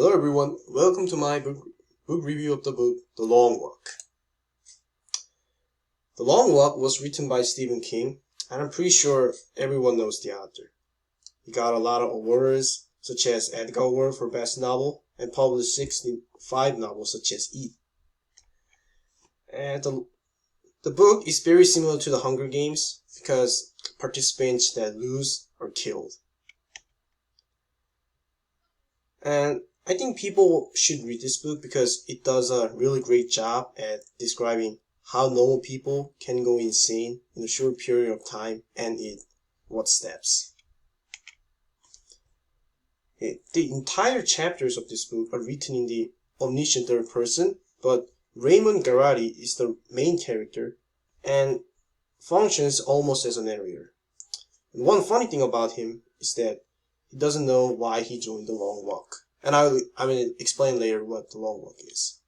Hello everyone, welcome to my book review of the book The Long Walk. The Long Walk was written by Stephen King, and I'm pretty sure everyone knows the author. He got a lot of awards, such as Edgar Award for Best Novel, and published 65 novels such as E. And the book is very similar to The Hunger Games because participants that lose are killed. And I think people should read this book because it does a really great job at describing how normal people can go insane in a short period of time and in what steps. The entire chapters of this book are written in the omniscient third person, but Raymond Garratti is the main character and functions almost as a narrator. And one funny thing about him is that he doesn't know why he joined the Long Walk. And I will explain later what the Long Walk is.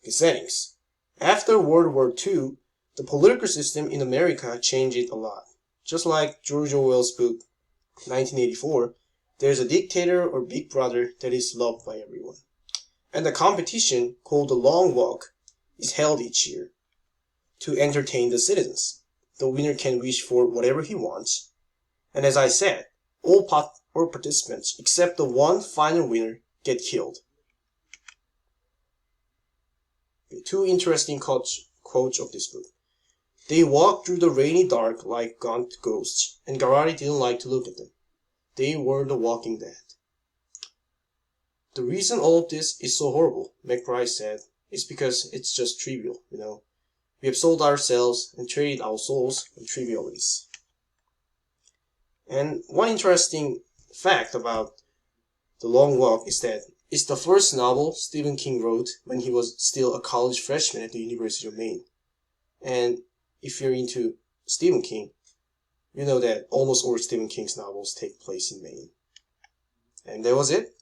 Okay, settings. After World War II, the political system in America changed a lot. Just like George Orwell's book, 1984, there's a dictator or big brother that is loved by everyone. And the competition, called the Long Walk, is held each year to entertain the citizens. The winner can wish for whatever he wants. And as I said, all participants, except the one final winner, get killed. Two interesting quotes of this book. They walked through the rainy dark like gaunt ghosts, and Garratti didn't like to look at them. They were the walking dead. The reason all of this is so horrible, McBride said, is because it's just trivial, We have sold ourselves and traded our souls for trivialities. And one interesting fact about The Long Walk is that it's the first novel Stephen King wrote when he was still a college freshman at the University of Maine. And if you're into Stephen King, you know that almost all Stephen King's novels take place in Maine. And that was it.